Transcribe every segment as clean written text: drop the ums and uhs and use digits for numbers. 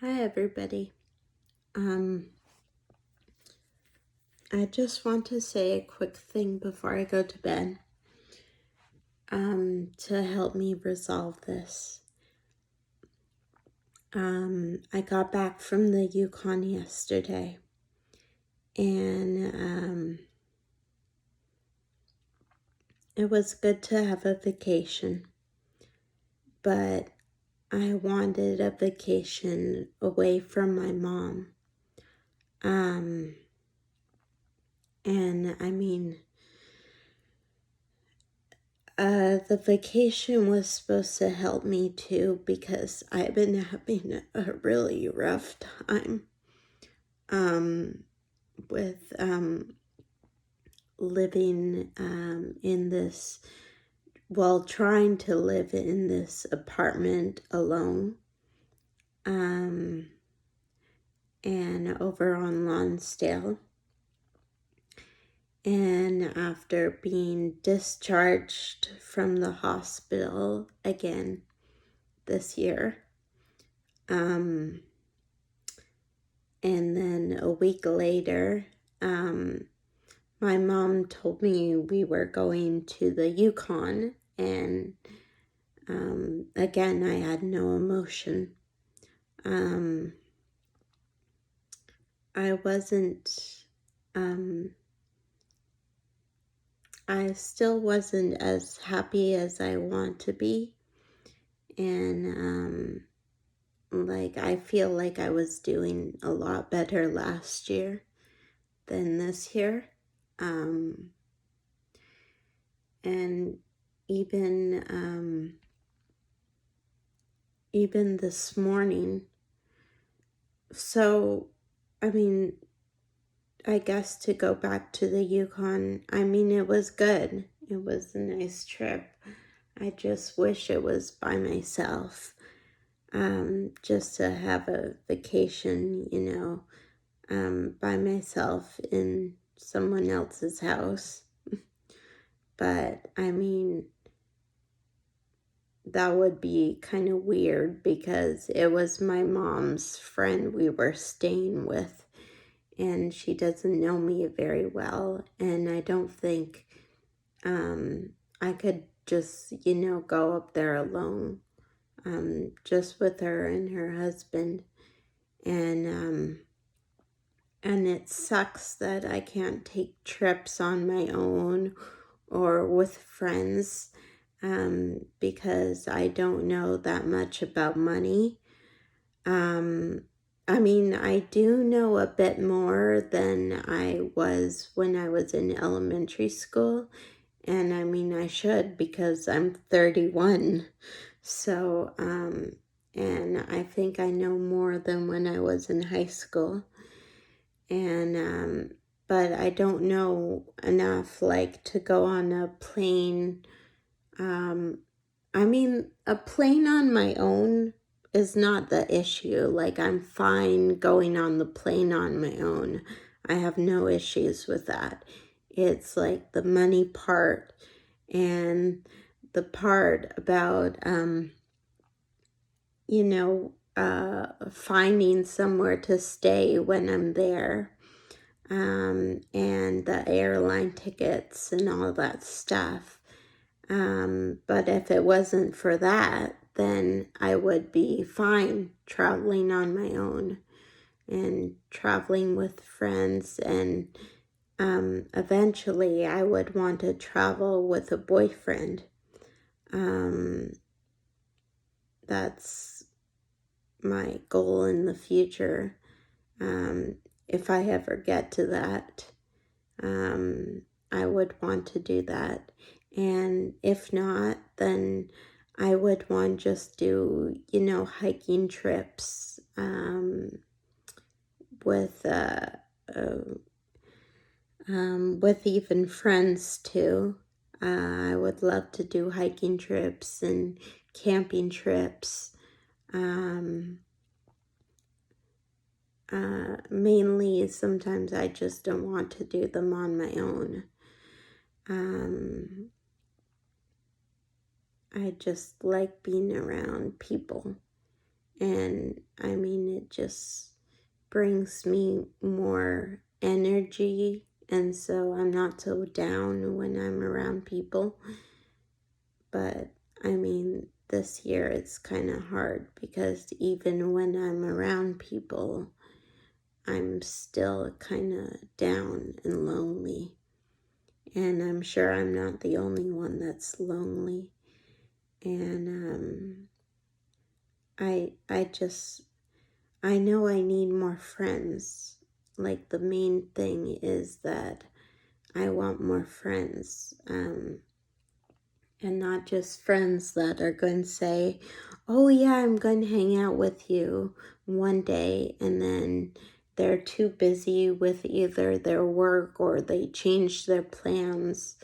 Hi everybody. Um, I just want to say a quick thing before I go to bed, to help me resolve this. I got back from the Yukon yesterday, and it was good to have a vacation, but I wanted a vacation away from my mom. And I mean, the vacation was supposed to help me too because I've been having a really rough time with living in this, trying to live in this apartment alone and over on Lonsdale. And after being discharged from the hospital again this year, and then a week later, my mom told me we were going to the Yukon, and again, I had no emotion. I wasn't, I still wasn't as happy as I want to be, and I feel like I was doing a lot better last year than this year. And even even this morning. So, I mean, I guess to go back to the Yukon, I mean, it was good. It was a nice trip. I just wish it was by myself, just to have a vacation, by myself in someone else's house. But I mean, that would be kind of weird because it was my mom's friend we were staying with, and she doesn't know me very well, and I don't think I could just, go up there alone, just with her and her husband, and it sucks that I can't take trips on my own or with friends, because I don't know that much about money. I mean, I do know a bit more than I was when I was in elementary school. And I mean, I should because I'm 31. So, and I think I know more than when I was in high school. And, but I don't know enough, to go on a plane. I mean, a plane on my own is not the issue. I'm fine going on the plane on my own. I have no issues with that. It's the money part and the part about, finding somewhere to stay when I'm there, and the airline tickets and all that stuff. But if it wasn't for that, then I would be fine traveling on my own and traveling with friends. And eventually I would want to travel with a boyfriend. That's my goal in the future. If I ever get to that, I would want to do that. And if not, then I would want to just do, hiking trips, with, with even friends too. I would love to do hiking trips and camping trips. Mainly, sometimes I just don't want to do them on my own. I just like being around people, And I mean, it just brings me more energy, and so I'm not so down when I'm around people. But I mean, this year it's kind of hard because even when I'm around people, I'm still kind of down and lonely. And I'm sure I'm not the only one that's lonely. And I know I need more friends. Like, the main thing is that I want more friends. And not just friends that are going to say, oh yeah, I'm going to hang out with you one day, and then they're too busy with either their work or they change their plans.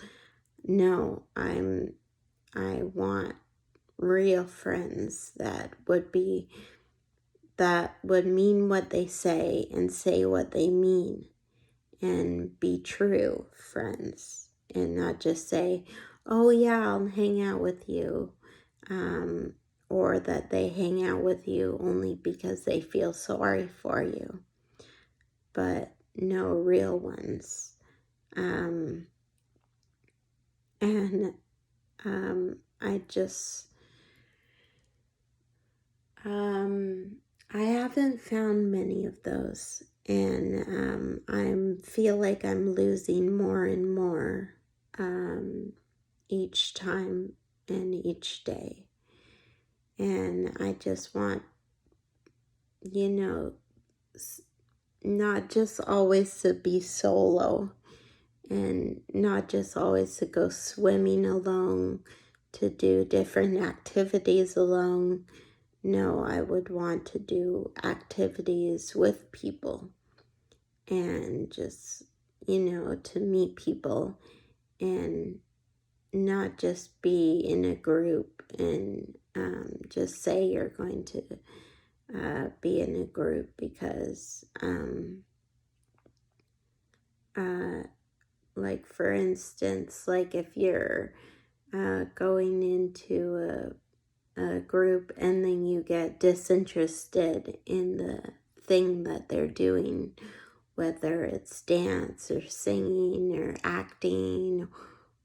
No, I want real friends that would mean what they say and say what they mean, and be true friends, and not just say, oh yeah, I'll hang out with you, um, or that they hang out with you only because they feel sorry for you, but no, real ones. um, and I just Um, I haven't found many of those, and I feel like I'm losing more and more um, each time and each day. And I just want, you know, not just always to be solo, and not just always to go swimming alone, to do different activities alone. No, I would want to do activities with people, and just, to meet people, and not just be in a group and just say you're going to be in a group, because like, for instance, like if you're going into a group and then you get disinterested in the thing that they're doing, whether it's dance or singing or acting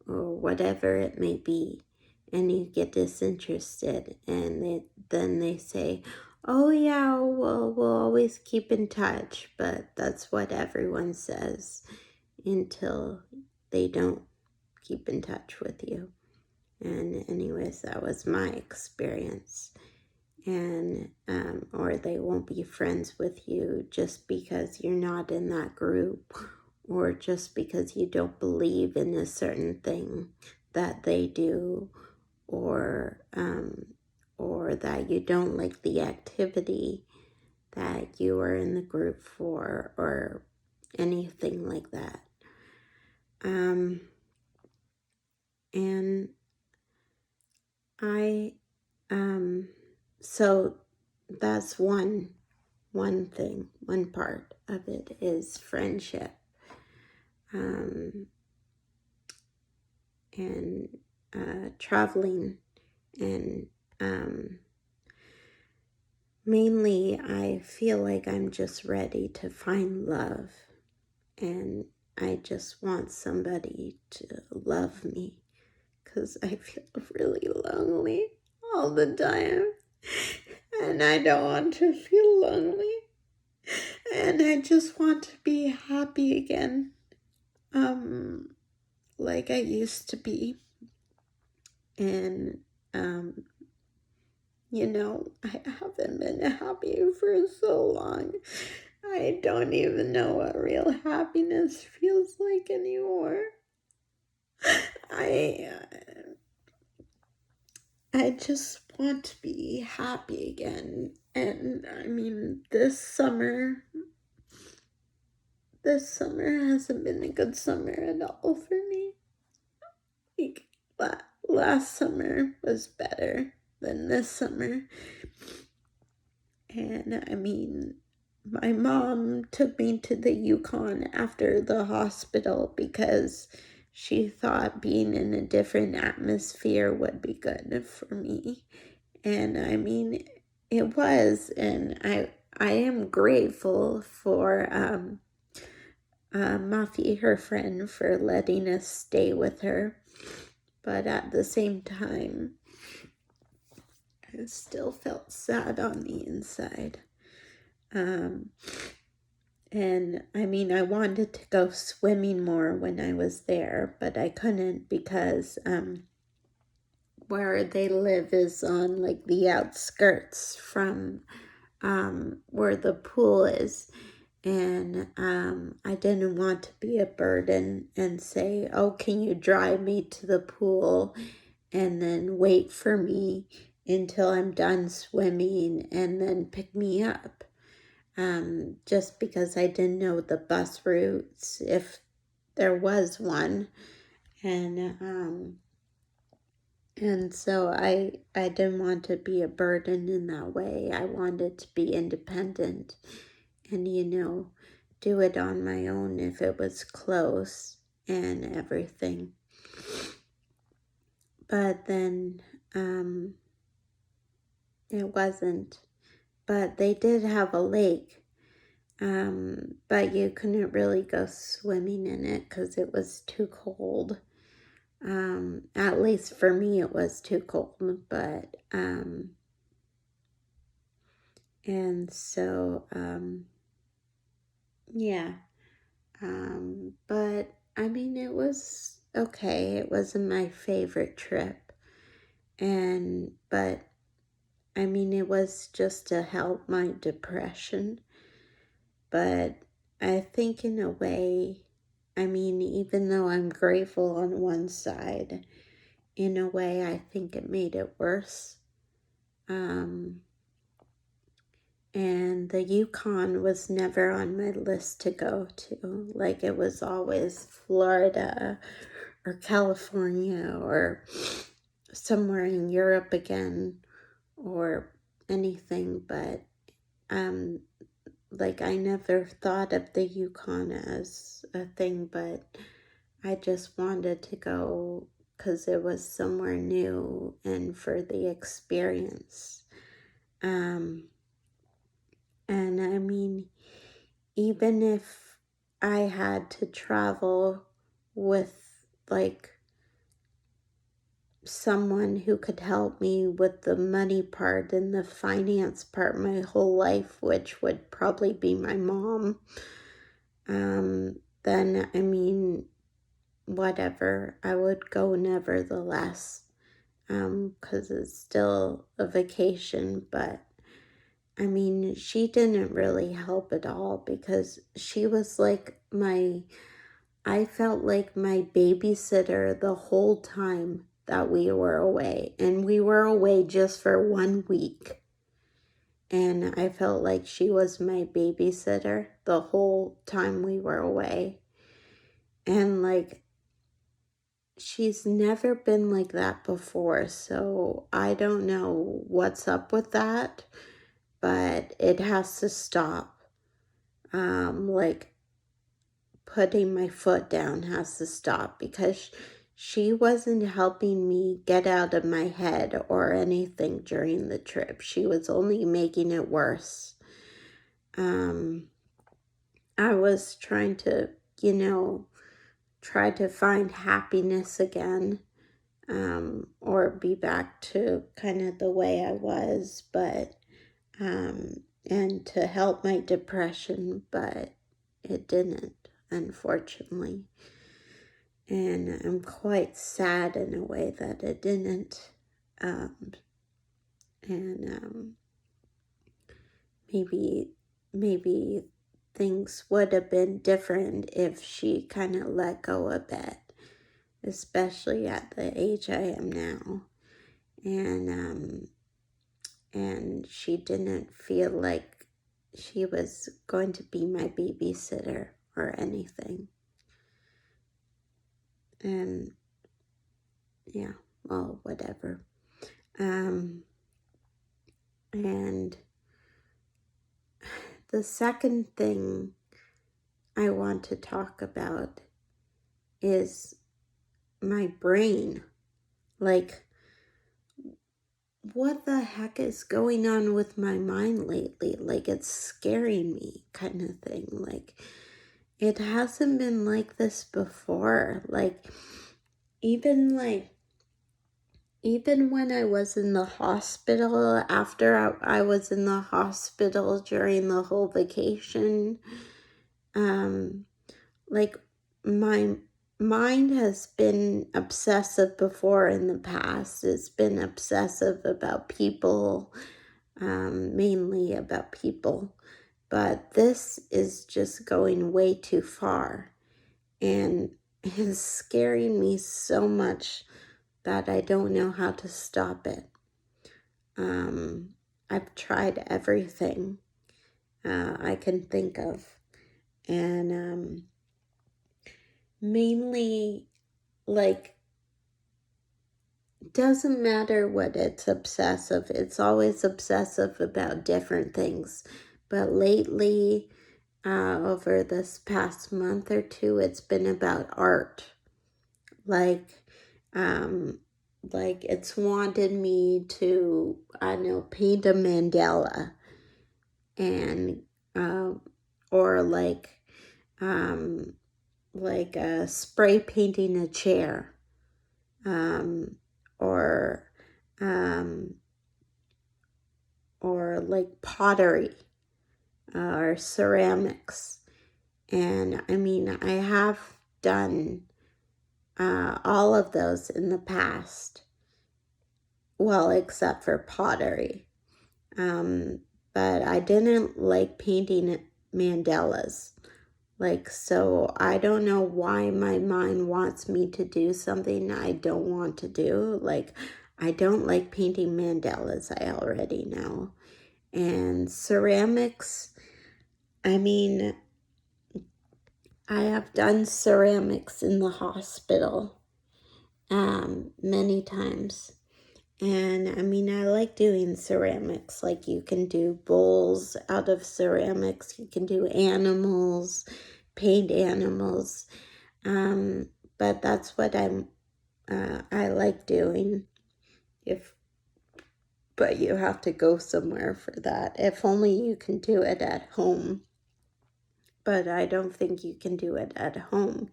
or whatever it may be, and you get disinterested, and then they say, oh yeah, well, we'll always keep in touch, but that's what everyone says until they don't keep in touch with you. And anyways, that was my experience. And or they won't be friends with you just because you're not in that group, or just because you don't believe in a certain thing that they do, or that you don't like the activity that you are in the group for, or anything like that. And I so that's one part of it is friendship, um, and traveling, and mainly I feel like I'm just ready to find love, and I just want somebody to love me, because I feel really lonely all the time, and I don't want to feel lonely, and I just want to be happy again, like I used to be. And I haven't been happy for so long. I don't even know what real happiness feels like anymore. I I just want to be happy again. And I mean, this summer hasn't been a good summer at all for me. Like, last summer was better than this summer. And I mean, my mom took me to the Yukon after the hospital because she thought being in a different atmosphere would be good for me. And I mean, It was, and I am grateful for Muffy, her friend, for letting us stay with her. But at the same time, I still felt sad on the inside. Um, and I mean, I wanted to go swimming more when I was there, but I couldn't because where they live is on like the outskirts from where the pool is. And I didn't want to be a burden and say, oh, can you drive me to the pool and then wait for me until I'm done swimming and then pick me up. Just because I didn't know the bus routes, if there was one. And so I didn't want to be a burden in that way. I wanted to be independent and, do it on my own if it was close and everything. But then it wasn't. But they did have a lake, but you couldn't really go swimming in it because it was too cold. At least for me, it was too cold, but, and so, yeah, but I mean, it was okay. It wasn't my favorite trip, but I mean, it was just to help my depression, but I think in a way, I mean, even though I'm grateful on one side, in a way, I think it made it worse. And the Yukon was never on my list to go to. Like, it was always Florida or California or somewhere in Europe again or anything, but like, I never thought of the Yukon as a thing, but I just wanted to go because it was somewhere new and for the experience. And I mean, even if I had to travel with like someone who could help me with the money part and the finance part my whole life, which would probably be my mom, then I mean, whatever, I would go nevertheless, because it's still a vacation. But I mean, she didn't really help at all because she was like I felt like my babysitter the whole time that we were away. And we were away just for 1 week. And I felt like she was my babysitter the whole time we were away. And like, she's never been like that before. So I don't know what's up with that, but it has to stop. Like, putting my foot down has to stop because she wasn't helping me get out of my head or anything during the trip. She was only making it worse. I was trying to, try to find happiness again, or be back to kind of the way I was, but, and to help my depression, but it didn't, unfortunately. And I'm quite sad in a way that it didn't. Um, and maybe things would have been different if she kind of let go a bit, especially at the age I am now. And she didn't feel like she was going to be my babysitter or anything. And yeah, well, whatever. And the second thing I want to talk about is my brain. Like, what the heck is going on with my mind lately? Like, it's scaring me, kind of thing. Like, it hasn't been like this before. Like, even like, even when I was in the hospital, after I was in the hospital during the whole vacation, um, like, my mind has been obsessive before in the past. It's been obsessive about people, mainly about people. But this is just going way too far and is scaring me so much that I don't know how to stop it. I've tried everything I can think of, and mainly, like, doesn't matter what it's obsessive. It's always obsessive about different things. But lately, over this past month or two, it's been about art. Like, um, like it's wanted me to, I know, paint a mandala and, or um, like spray painting a chair, um, or, um, or like pottery, or ceramics. And I mean, I have done all of those in the past. Well, except for pottery. But I didn't like painting mandalas. Like, so I don't know why my mind wants me to do something I don't want to do. Like, I don't like painting mandalas, I already know. And ceramics, I mean, I have done ceramics in the hospital many times. And I mean, I like doing ceramics. Like, you can do bowls out of ceramics, you can do animals, paint animals. But that's what I like doing. But you have to go somewhere for that. If only you can do it at home. But I don't think you can do it at home,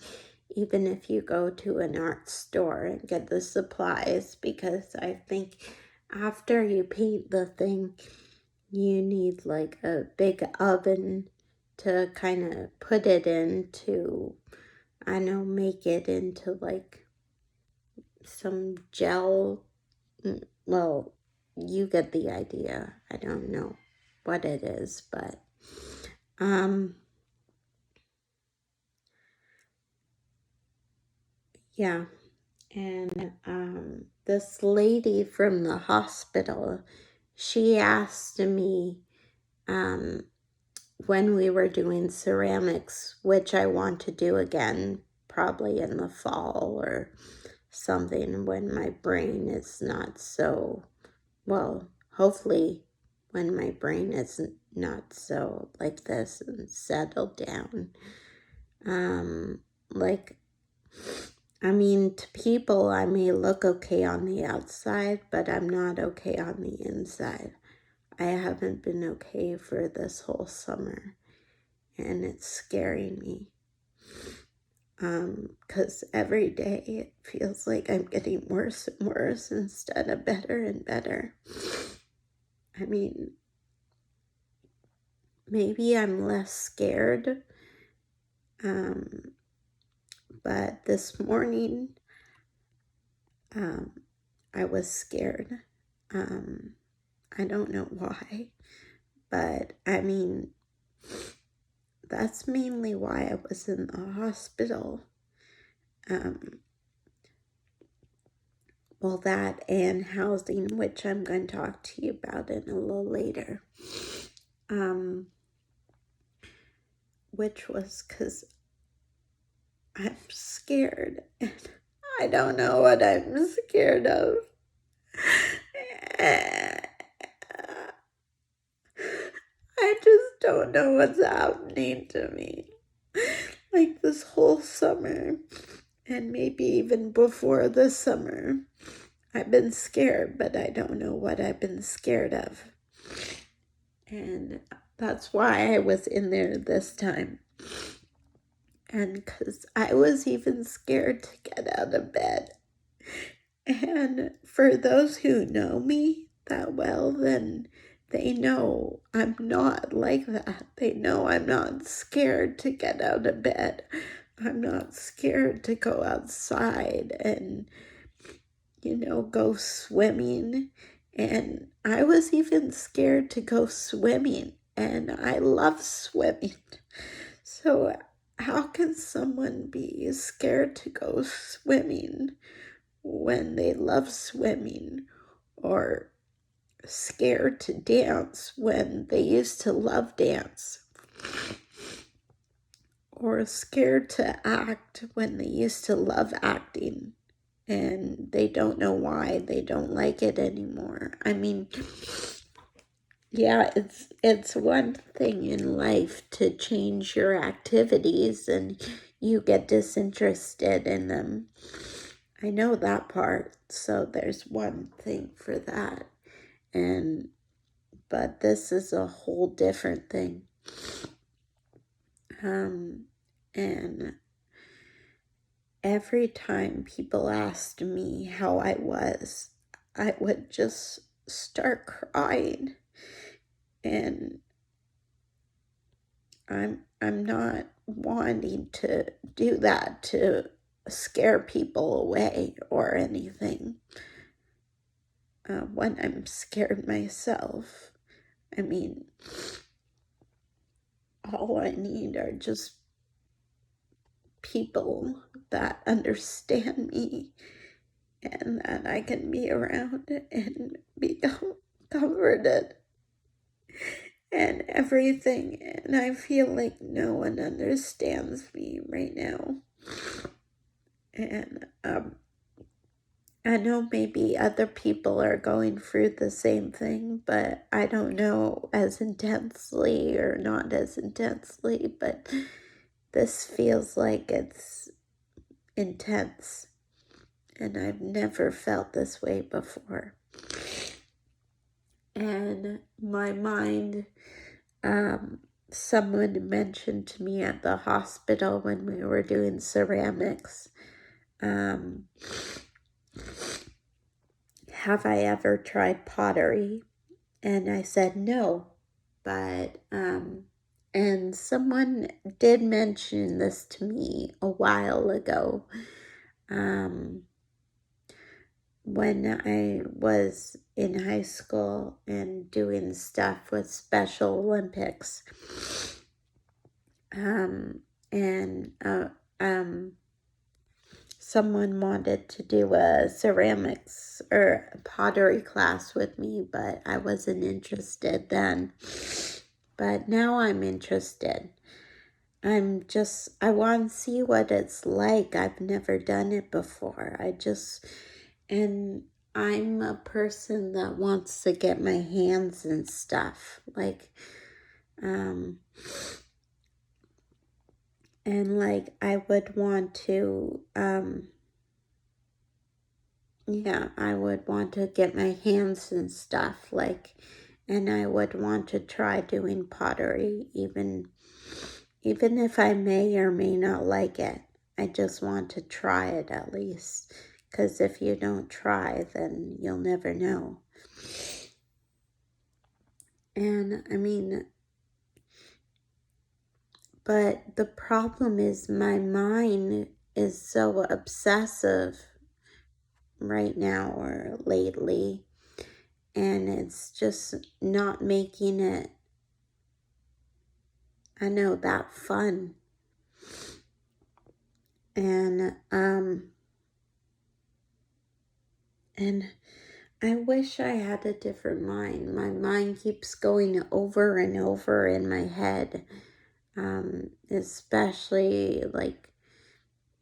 even if you go to an art store and get the supplies, because I think after you paint the thing, you need like a big oven to kind of put it into, I know, make it into like some gel. Well, you get the idea. I don't know what it is, but yeah. And this lady from the hospital, she asked me, um, when we were doing ceramics, which I want to do again, probably in the fall or something, when my brain is not so, well, hopefully when my brain is not so like this and settled down. Like, I mean, to people, I may look okay on the outside, but I'm not okay on the inside. I haven't been okay for this whole summer, and it's scaring me. Because every day it feels like I'm getting worse and worse instead of better and better. I mean, maybe I'm less scared, but this morning, I was scared. I don't know why, but I mean, that's mainly why I was in the hospital. Well, that and housing, which I'm going to talk to you about in a little later. Which was because I'm scared and I don't know what I'm scared of. I just don't know what's happening to me. Like, this whole summer, and maybe even before the summer, I've been scared, but I don't know what I've been scared of. And that's why I was in there this time. And because I was even scared to get out of bed. And for those who know me that well, then they know I'm not like that. They know I'm not scared to get out of bed. I'm not scared to go outside and, go swimming. And I was even scared to go swimming, and I love swimming. So, how can someone be scared to go swimming when they love swimming, or scared to dance when they used to love dance, or scared to act when they used to love acting and they don't know why they don't like it anymore? I mean, yeah, it's one thing in life to change your activities and you get disinterested in them. I know that part, so there's one thing for that. But this is a whole different thing. And every time people asked me how I was, I would just start crying. And I'm not wanting to do that to scare people away or anything. When I'm scared myself, I mean, all I need are just people that understand me and that I can be around and be comforted and everything. And I feel like no one understands me right now. And I know maybe other people are going through the same thing, but I don't know as intensely or not as intensely, but this feels like it's intense, and I've never felt this way before. And my mind, someone mentioned to me at the hospital when we were doing ceramics, have I ever tried pottery? And I said no, but, and someone did mention this to me a while ago, when I was in high school and doing stuff with Special Olympics. And someone wanted to do a ceramics or a pottery class with me, but I wasn't interested then. But now I'm interested. I want to see what it's like. I've never done it before. And I'm a person that wants to get my hands in stuff. I would want to, I would want to get my hands in stuff, and I would want to try doing pottery, even if I may or may not like it. I just want to try it at least, because if you don't try, then you'll never know. And I mean, but the problem is my mind is so obsessive right now or lately, and it's just not making it, I know, that fun. And I wish I had a different mind. My mind keeps going over and over in my head, especially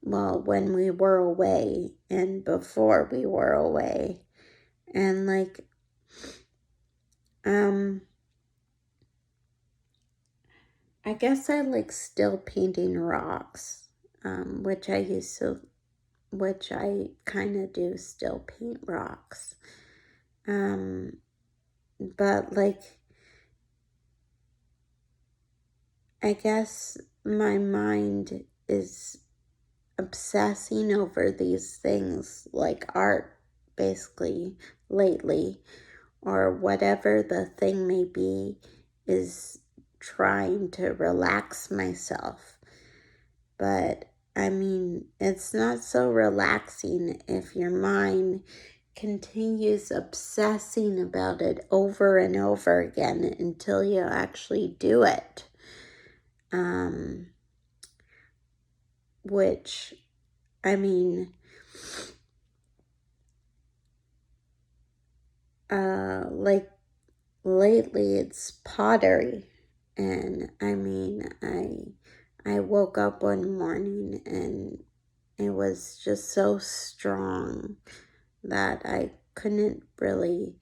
when we were away and before we were away. And I guess I like still painting rocks, which I used to which I kind of do still paint rocks. But like, I guess my mind is obsessing over these things like art, basically, lately, or whatever the thing may be, is trying to relax myself. But I mean, it's not so relaxing if your mind continues obsessing about it over and over again until you actually do it. Which, I mean, like lately it's pottery. And I mean, I woke up one morning and it was just so strong that I couldn't really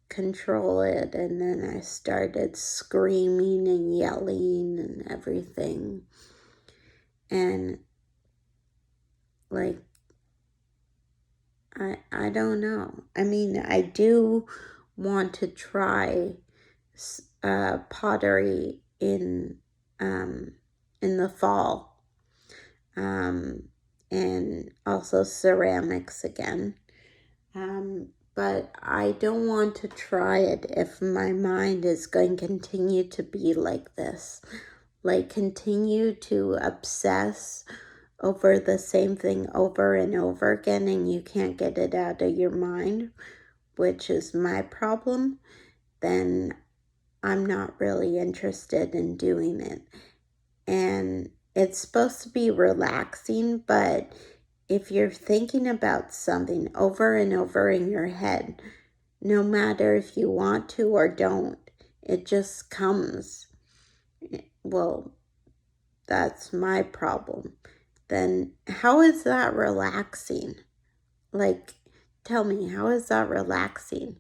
control it. And then I started screaming and yelling and everything. And like, I don't know. I mean, I do want to try pottery in the fall, and also ceramics again. But I don't want to try it if my mind is going to continue to be like this, like continue to obsess over the same thing over and over again, and you can't get it out of your mind, which is my problem. Then I'm not really interested in doing it. And it's supposed to be relaxing, but if you're thinking about something over and over in your head, no matter if you want to or don't, it just comes. Well, that's my problem. Then how is that relaxing? Like, tell me, how is that relaxing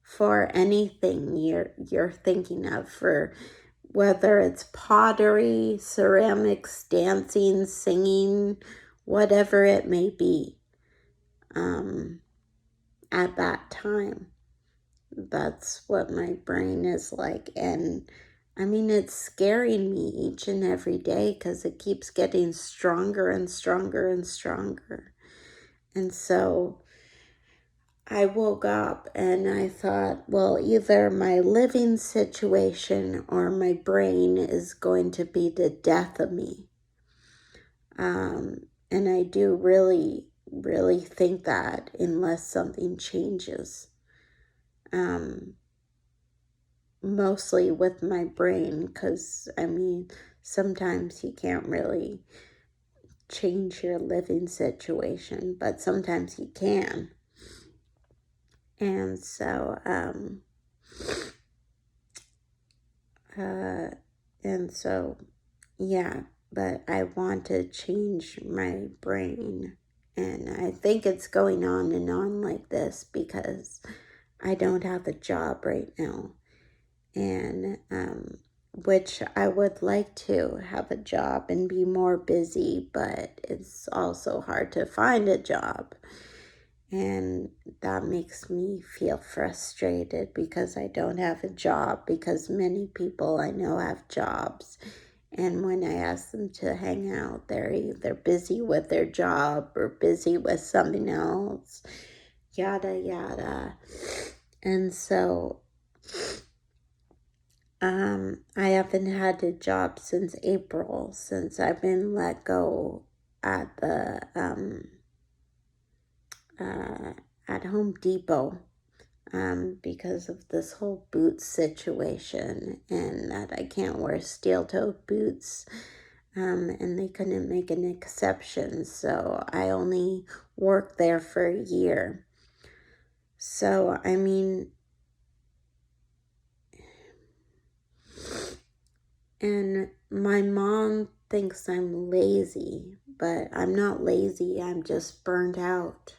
for anything you're thinking of, for whether it's pottery, ceramics, dancing, singing, whatever it may be, at that time. That's what my brain is like. And I mean, it's scaring me each and every day because it keeps getting stronger and stronger and stronger. And so I woke up and I thought, well, either my living situation or my brain is going to be the death of me. And I do really, really think that unless something changes. Mostly with my brain, because I mean, sometimes you can't really change your living situation, but sometimes you can. And so, yeah, but I want to change my brain. And I think it's going on and on like this because I don't have a job right now. And, which I would like to have a job and be more busy, but it's also hard to find a job. And that makes me feel frustrated because I don't have a job, because many people I know have jobs. And when I ask them to hang out, they're either busy with their job or busy with something else, yada, yada. And so I haven't had a job since April, since I've been let go at the at Home Depot, because of this whole boots situation and that I can't wear steel-toed boots, and they couldn't make an exception, so I only worked there for a year. So, I mean, and my mom thinks I'm lazy, but I'm not lazy, I'm just burned out.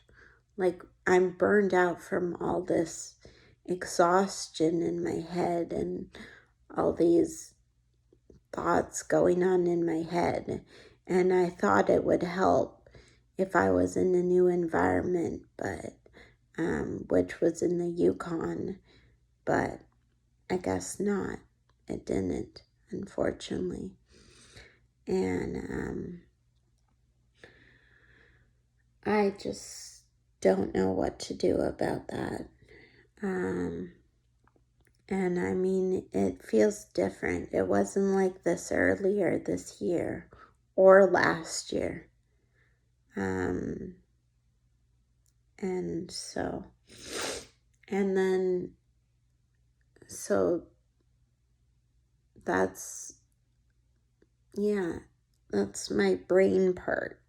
Like, I'm burned out from all this exhaustion in my head and all these thoughts going on in my head. And I thought it would help if I was in a new environment, but which was in the Yukon, but I guess not. It didn't, unfortunately. And I just don't know what to do about that. And I mean, it feels different. It wasn't like this earlier this year or last year. And so, and then, so that's, yeah, that's my brain part.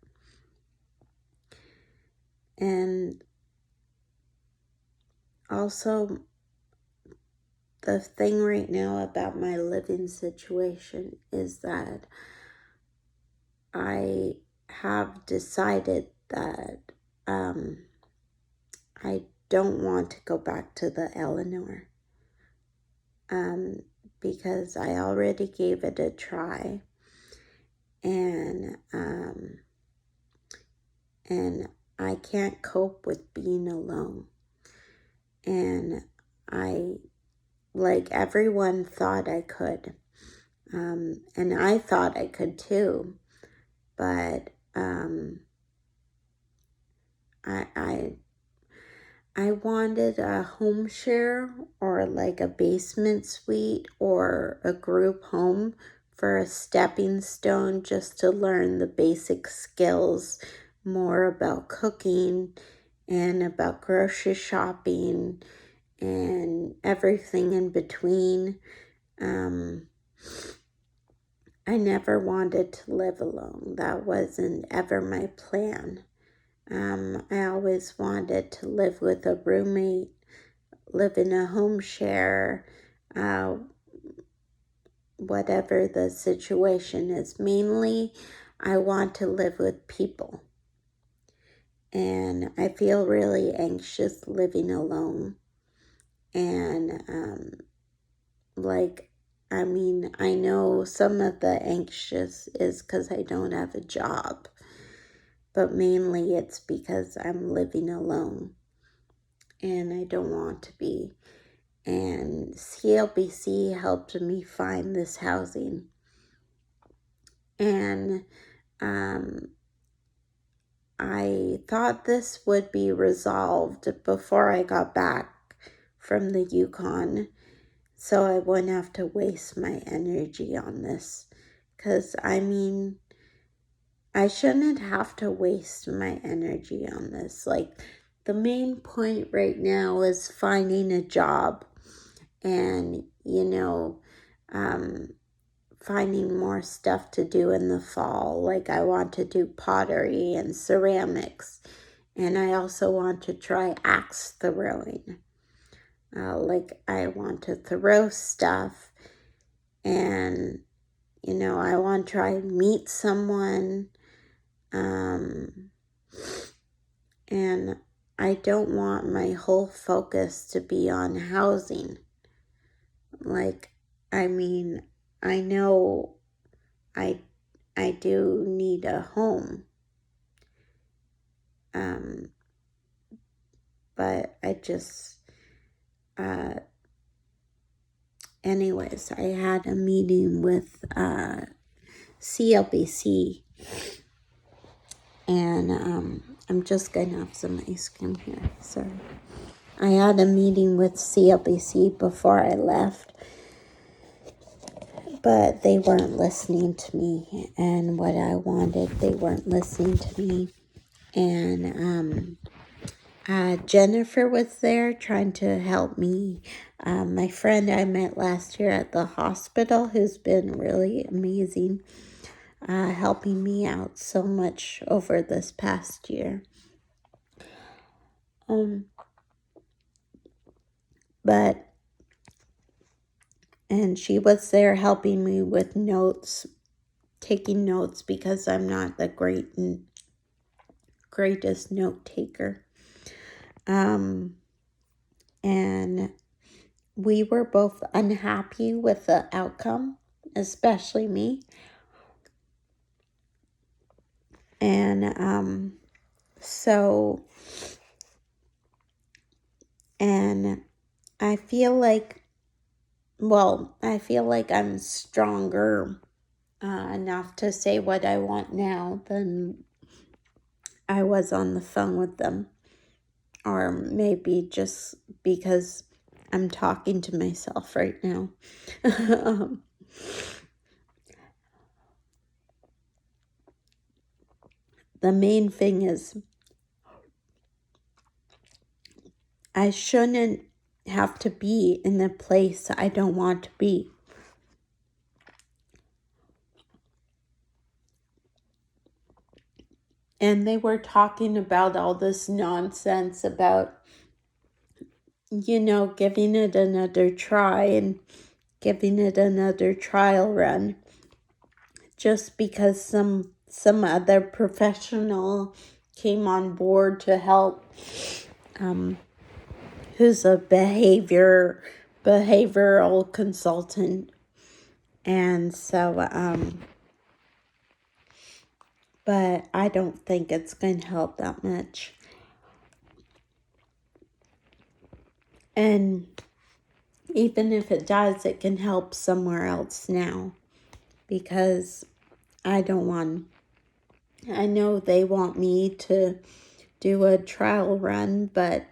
And also, the thing right now about my living situation is that I have decided that I don't want to go back to the Eleanor because I already gave it a try, and I can't cope with being alone. And like everyone thought I could, and I thought I could too, but I wanted a home share or like a basement suite or a group home for a stepping stone just to learn the basic skills more about cooking and about grocery shopping and everything in between. I never wanted to live alone. That wasn't ever my plan. I always wanted to live with a roommate, live in a home share, whatever the situation is. Mainly, I want to live with people. And I feel really anxious living alone. And, I know some of the anxious is because I don't have a job. But mainly it's because I'm living alone. And I don't want to be. And CLBC helped me find this housing. And I thought this would be resolved before I got back from the Yukon, so I wouldn't have to waste my energy on this. Because, I shouldn't have to waste my energy on this. Like, the main point right now is finding a job and, finding more stuff to do in the fall. Like, I want to do pottery and ceramics, and I also want to try axe throwing. I want to throw stuff, and, I want to try and meet someone, and I don't want my whole focus to be on housing. I know I do need a home. But I just, anyways, I had a meeting with CLBC, and I'm just going to have some ice cream here. Sorry. I had a meeting with CLBC before I left, but they weren't listening to me and what I wanted. They weren't listening to me. And Jennifer was there trying to help me. My friend I met last year at the hospital, who's been really amazing, helping me out so much over this past year. And she was there helping me with notes, taking notes, because I'm not the greatest note taker. And we were both unhappy with the outcome, especially me. And So, and I feel like, I feel like I'm stronger enough to say what I want now than I was on the phone with them. Or maybe just because I'm talking to myself right now. um, the main thing is I shouldn't have to be in the place I don't want to be. And they were talking about all this nonsense about, giving it another try and giving it another trial run just because some other professional came on board to help, who's a behavioral consultant. And so but I don't think it's going to help that much. And even if it does, it can help somewhere else now, because I know they want me to do a trial run, but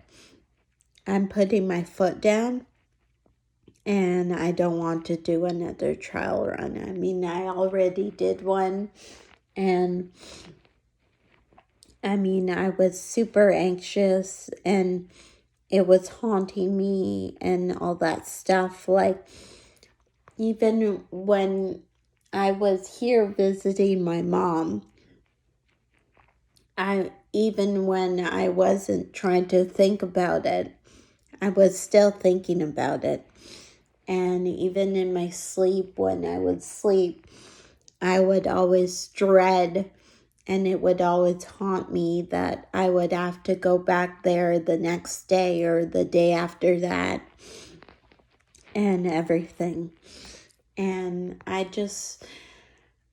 I'm putting my foot down and I don't want to do another trial run. I mean, I already did one, and I mean, I was super anxious and it was haunting me and all that stuff. Like, even when I was here visiting my mom, even when I wasn't trying to think about it, I was still thinking about it. And even in my sleep, when I would sleep, I would always dread, and it would always haunt me that I would have to go back there the next day or the day after that and everything. And I just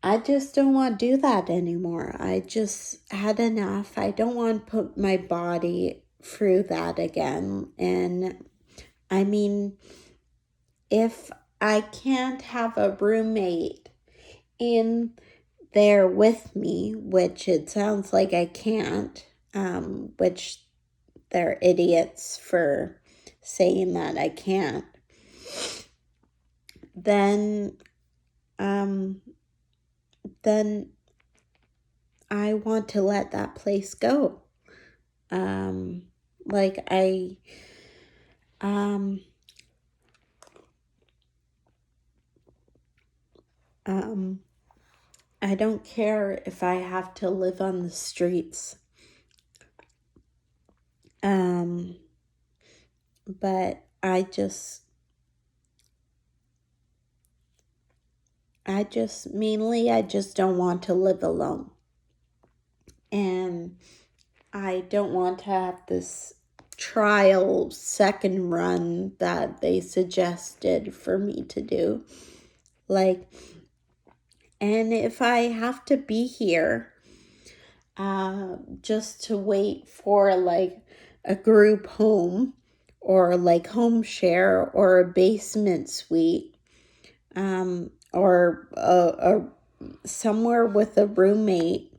don't want to do that anymore. I just had enough. I don't want to put my body through that again. And I mean, if I can't have a roommate in there with me, which it sounds like I can't, which they're idiots for saying that I can't, then I want to let that place go. Like um, I don't care if I have to live on the streets. But I just don't want to live alone. And I don't want to have this trial second run that they suggested for me to do. Like, and if I have to be here just to wait for like a group home or like home share or a basement suite, or somewhere with a roommate,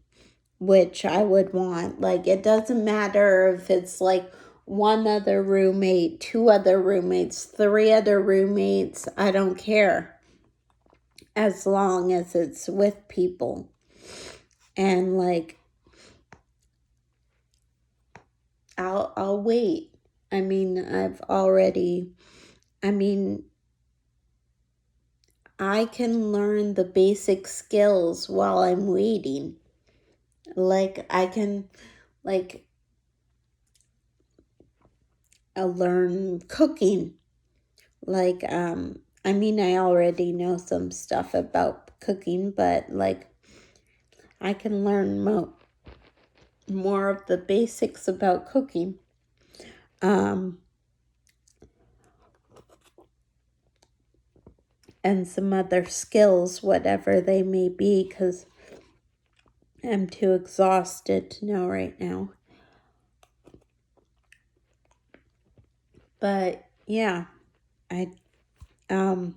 which I would want. Like, it doesn't matter if it's like one other roommate, two other roommates, three other roommates. I don't care, as long as it's with people. And like, I'll wait. I mean, I can learn the basic skills while I'm waiting. Like, I can, like, learn cooking. Like, I already know some stuff about cooking, but like, I can learn more of the basics about cooking. And some other skills, whatever they may be, because I'm too exhausted to know right now. But yeah, I um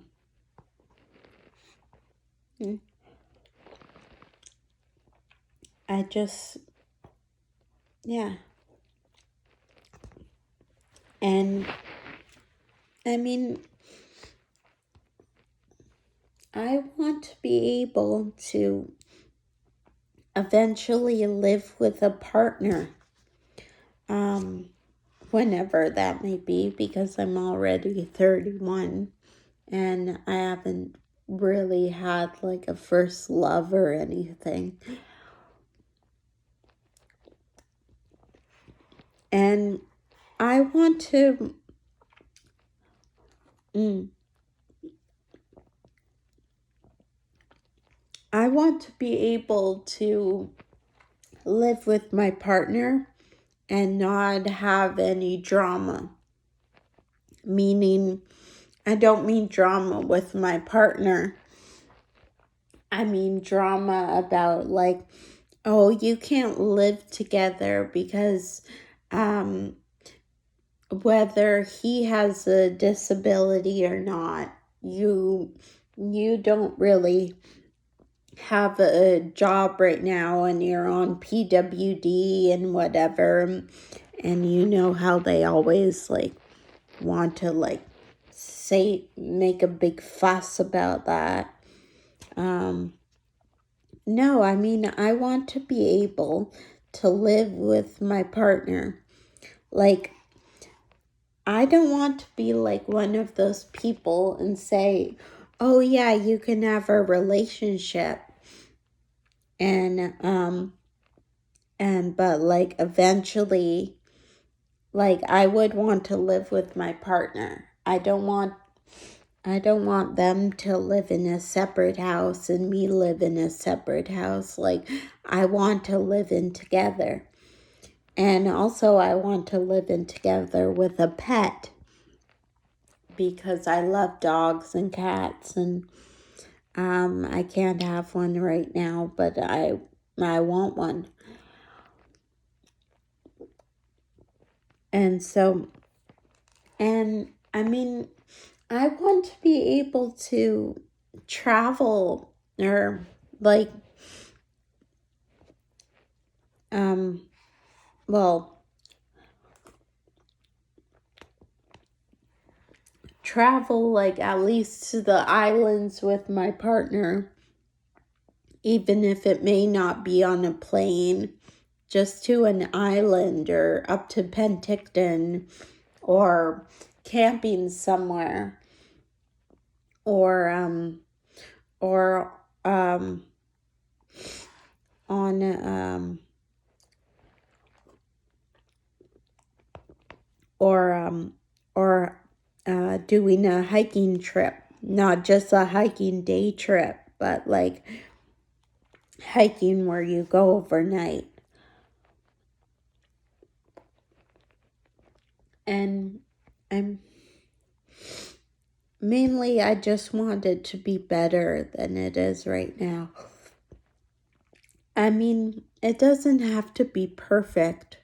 I just, yeah. And I mean, I want to be able to eventually live with a partner, um, whenever that may be, because I'm already 31 and I haven't really had like a first love or anything. And I want to, mm, I want to be able to live with my partner and not have any drama. Meaning, I don't mean drama with my partner. I mean drama about like, oh, you can't live together because um, whether he has a disability or not, you don't really have a job right now and you're on PWD and whatever, and you know how they always like want to like make a big fuss about that. No, I mean, I want to be able to live with my partner. Like, I don't want to be like one of those people and say, oh yeah, you can have a relationship and but like eventually, like I would want to live with my partner. I don't want them to live in a separate house and me live in a separate house. Like, I want to live in together. And also, I want to live in together with a pet because I love dogs and cats. And I can't have one right now, but I want one. And so, and I mean, I want to be able to travel or like, um, well, travel like at least to the islands with my partner, even if it may not be on a plane, just to an island or up to Penticton or camping somewhere or or on or or doing a hiking trip, not just a hiking day trip, but like hiking where you go overnight. And I'm mainly, I just want it to be better than it is right now. I mean, it doesn't have to be perfect,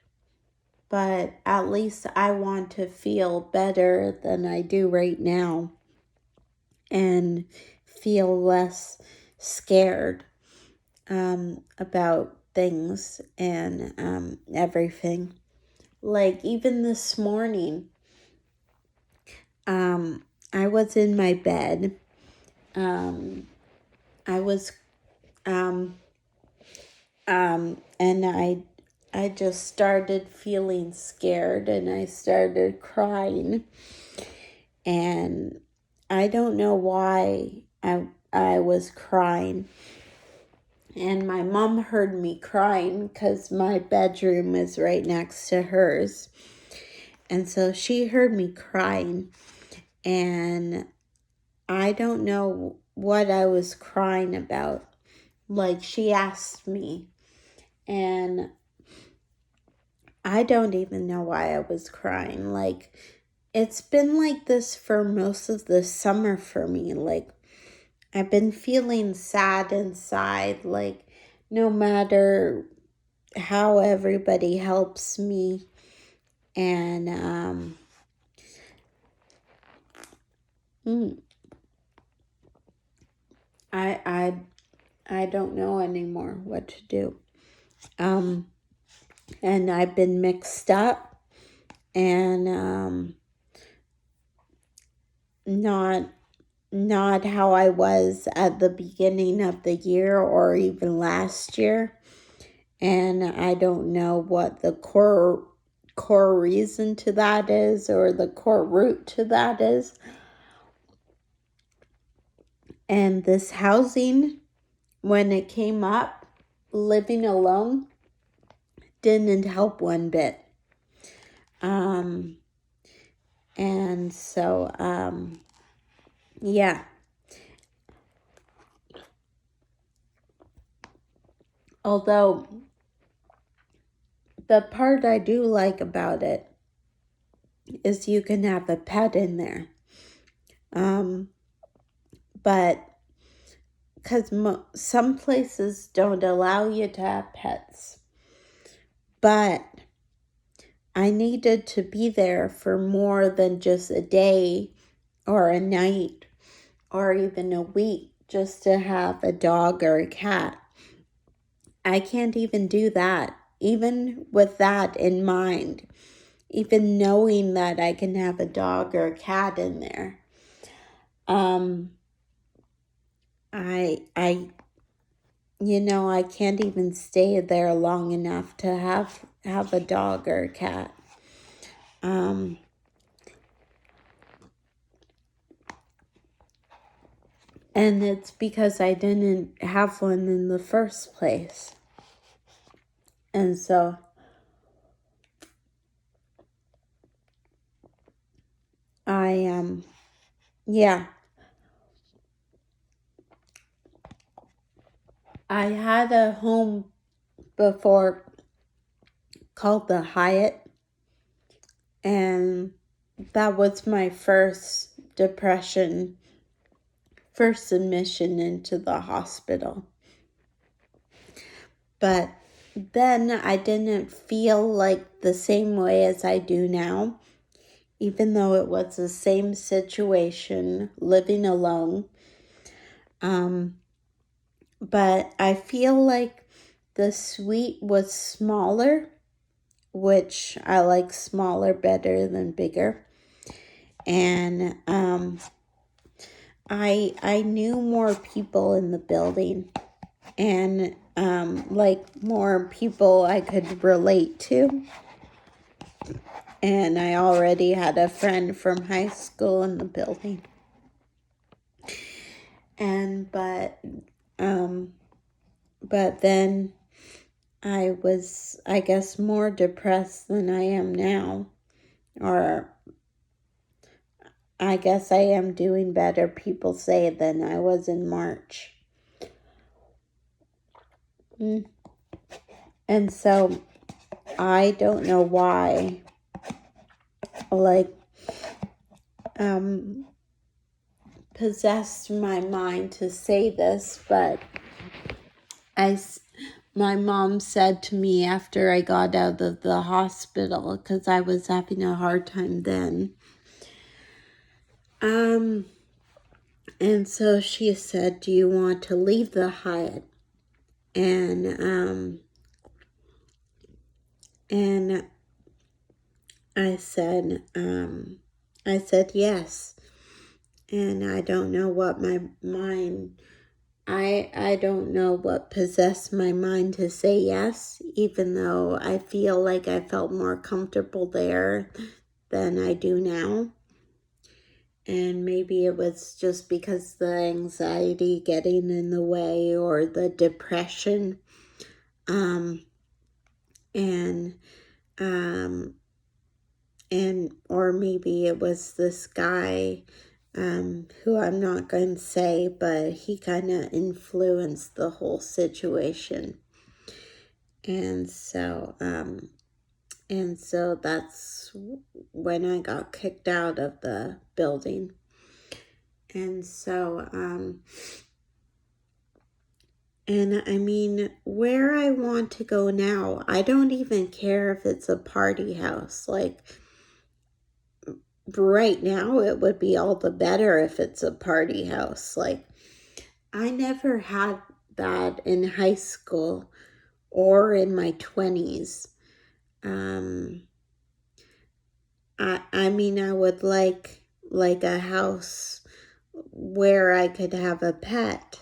but at least I want to feel better than I do right now and feel less scared about things and everything. Like, even this morning, I was in my bed. I was and I just started feeling scared and I started crying, and I don't know why I was crying. And my mom heard me crying because my bedroom is right next to hers. And so she heard me crying, and I don't know what I was crying about. Like, she asked me, and I don't even know why I was crying. Like, it's been like this for most of the summer for me. Like, I've been feeling sad inside. Like, no matter how everybody helps me and Mm, I I I don't know anymore what to do. Um, and I've been mixed up and not not how I was at the beginning of the year or even last year. And I don't know what the core reason to that is or the core root to that is. And this housing, when it came up, living alone didn't help one bit. Um, and so, yeah. Although the part I do like about it is you can have a pet in there. But because some places don't allow you to have pets. But I needed to be there for more than just a day or a night or even a week just to have a dog or a cat. I can't even do that, even with that in mind, even knowing that I can have a dog or a cat in there. I I can't even stay there long enough to have a dog or a cat. Um, and it's because I didn't have one in the first place. And so I yeah, I had a home before called the Hyatt, and that was my first depression, first admission into the hospital. But then I didn't feel like the same way as I do now, even though it was the same situation, living alone. But I feel like the suite was smaller, which I like smaller better than bigger. And I knew more people in the building, and like more people I could relate to. And I already had a friend from high school in the building. And but then I was, I guess, more depressed than I am now. Or I guess I am doing better, people say, than I was in March. And so I don't know why, like, possessed my mind to say this, but my mom said to me after I got out of the hospital, because I was having a hard time then. And so she said, "Do you want to leave the Hyatt?" And and I said yes. And I don't know what my mind, I don't know what possessed my mind to say yes, even though I feel like I felt more comfortable there than I do now. And maybe it was just because the anxiety getting in the way or the depression. And um, or maybe it was this guy who I'm not going to say, but he kind of influenced the whole situation. And so that's when I got kicked out of the building. And so and I mean, where I want to go now, I don't even care if it's a party house. Like, right now it would be all the better if it's a party house. Like, I never had that in high school or in my 20s. Um, I mean, I would like a house where I could have a pet,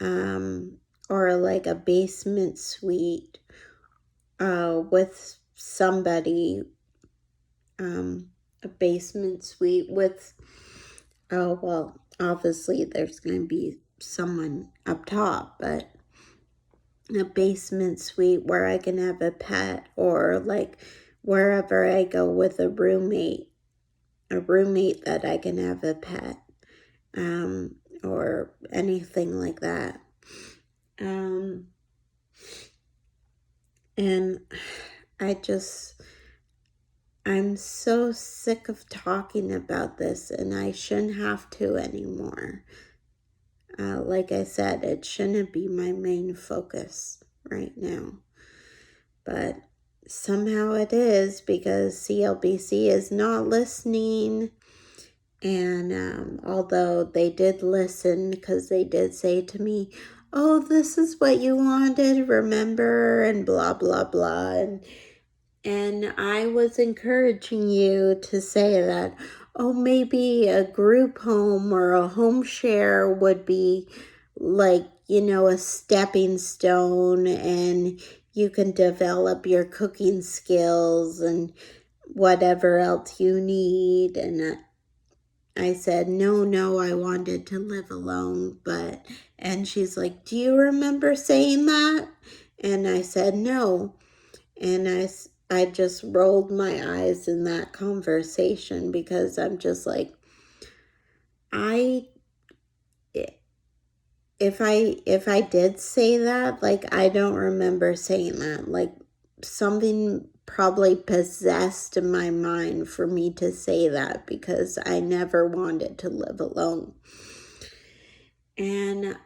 um, or like a basement suite, with somebody, a basement suite with, oh, well, obviously there's going to be someone up top, but a basement suite where I can have a pet, or like wherever I go with a roommate that I can have a pet, um, or anything like that. Um, and I just, I'm so sick of talking about this, and I shouldn't have to anymore. Like I said, it shouldn't be my main focus right now. But somehow it is, because CLBC is not listening. And although they did listen, because they did say to me, oh, this is what you wanted, remember, and blah, blah, blah. And I was encouraging you to say that, oh, maybe a group home or a home share would be like, a stepping stone, and you can develop your cooking skills and whatever else you need. And I said, no, I wanted to live alone. And she's like, do you remember saying that? And I said, no. And I just rolled my eyes in that conversation, because I'm just like, I, if I did say that, like, I don't remember saying that. Like, something probably possessed my mind for me to say that, because I never wanted to live alone. And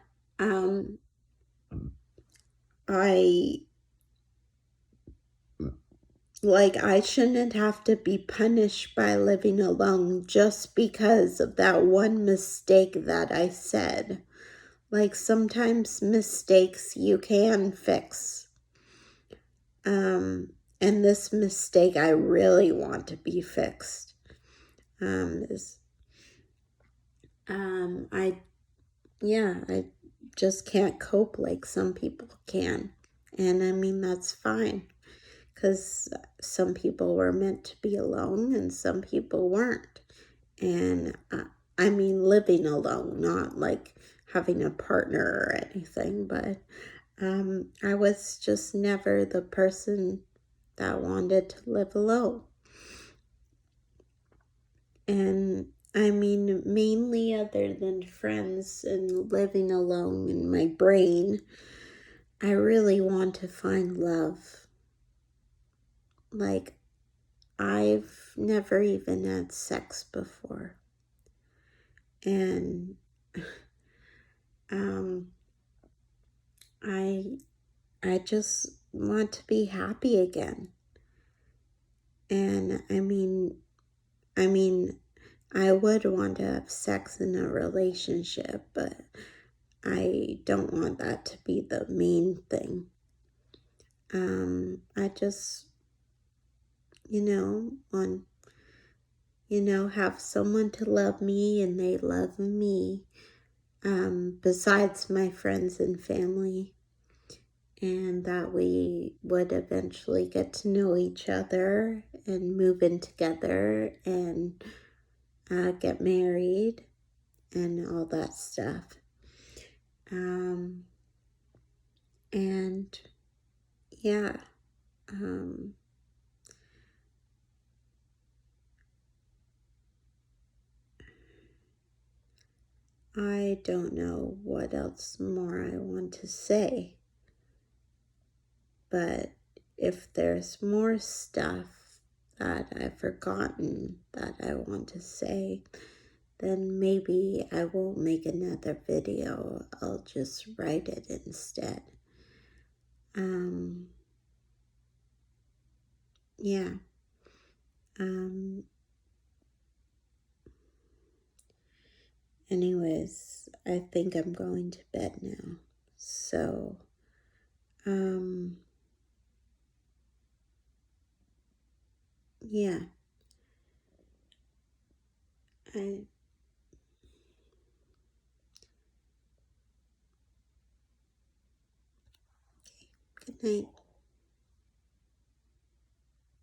I I shouldn't have to be punished by living alone just because of that one mistake that I said. Like, sometimes mistakes you can fix. And this mistake I really want to be fixed. Is I just can't cope like some people can. And I mean, that's fine, because some people were meant to be alone and some people weren't. And I mean, living alone, not like having a partner or anything, but I was just never the person that wanted to live alone. And I mean, mainly other than friends and living alone in my brain, I really want to find love. Like, I've never even had sex before. And um, I I just want to be happy again. And I mean, I would want to have sex in a relationship, but I don't want that to be the main thing. I just, want, have someone to love me and they love me, besides my friends and family, and that we would eventually get to know each other and move in together and get married and all that stuff. And yeah, I don't know what else more I want to say, but if there's more stuff that I've forgotten that I want to say, then maybe I won't make another video. I'll just write it instead. Yeah. Um, Anyways, I think I'm going to bed now. So, yeah, I, good night.